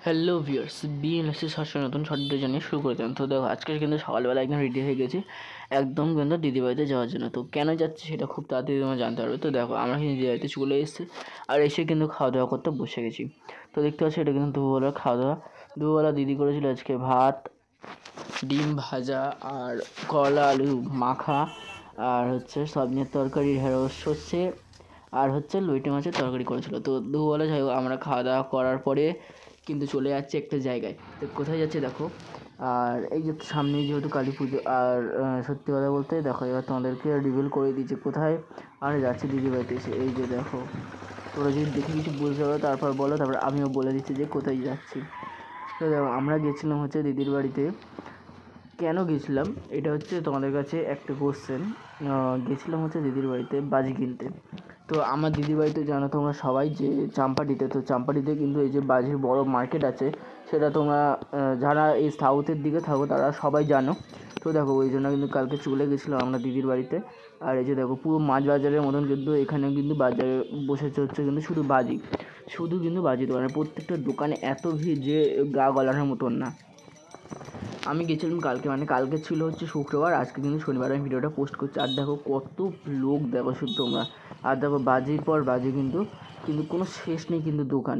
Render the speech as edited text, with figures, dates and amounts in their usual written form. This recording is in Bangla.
হ্যালো ভিউয়ার্স, বিএনএসসি সরাসরি নতুন শর্ট জানিয়ে শুরু করে দিলাম। তো দেখো, আজকে কিন্তু সকালবেলা একদম রেডি হয়ে গেছি একদম কিন্তু দিদিবাড়িতে যাওয়ার জন্য। তো কেন যাচ্ছি সেটা খুব তাড়াতাড়ি তোমরা জানতে পারবে। তো দেখো, আমরা কিন্তু দিদিবাড়িতে চলে এসেছি আর এসে কিন্তু খাওয়া দাওয়া করতে বসে গেছি। তো দেখতে পাচ্ছি এটা কিন্তু দুপুরবেলার খাওয়া দাওয়া। দুপুরবেলা দিদি করেছিল আজকে ভাত, ডিম ভাজা আর করলা আলু মাখা, আর হচ্ছে সয়াবিনের তরকারি, ঢেঁড়স সর্ষে, আর হচ্ছে লইটে মাছের তরকারি করেছিল। তো দুপুরবেলা যাই হোক, আমরা খাওয়া দাওয়া করার পরে কিন্তু চলে যাচ্ছে একটা জায়গায়। তো কোথায় যাচ্ছে দেখো, আর এই যে সামনেই যেহেতু কালী পুজো, আর সত্যি কথা বলতে দেখো, এবার তোমাদেরকে রিভিল করে দিয়েছি কোথায় আমরা যাচ্ছি দিদি বাড়িতে এসে। এই যে দেখো, তোরা যদি দেখে কিছু বুঝতে পারো তারপর বলো, তারপর আমিও বলে দিচ্ছি যে কোথায় যাচ্ছি। তো দেখো, আমরা গেছিলাম হচ্ছে দিদির বাড়িতে। কেন গেছিলাম এটা হচ্ছে তোমাদের কাছে একটা কোশ্চেন। গেছিলাম হচ্ছে দিদির বাড়িতে বাজি কিনতে। তো আমার দিদির বাড়িতে জানো তোমরা সবাই যে চাম্পাটিতে, তো চাম্পাটিতে কিন্তু এই যে বাজির বড় মার্কেট আছে, সেটা তোমরা যারা এই সাউথের দিকে থাকো তারা সবাই জানো। তো দেখো, ওই জন্য কিন্তু কালকে চলে গেছিলাম আমরা দিদির বাড়িতে। আর এই যে দেখো, পুরো মাছ বাজারের মতন কিন্তু এখানে কিন্তু বাজারে বসেছে হচ্ছে কিন্তু শুধু বাজি, শুধু কিন্তু বাজি দোকানে, প্রত্যেকটা দোকানে এত ভিড় যে গা গলানোর মতন না। আমি গেছিলাম কালকে, মানে কালকে ছিল হচ্ছে শুক্রবার, আজকে কিন্তু শনিবার আমি ভিডিওটা পোস্ট করছি। আর দেখো কত লোক, দেখো শুধু তোমরা। আর দেখো বাজির পর বাজি, কিন্তু কিন্তু কোনো শেষ নেই কিন্তু দোকান।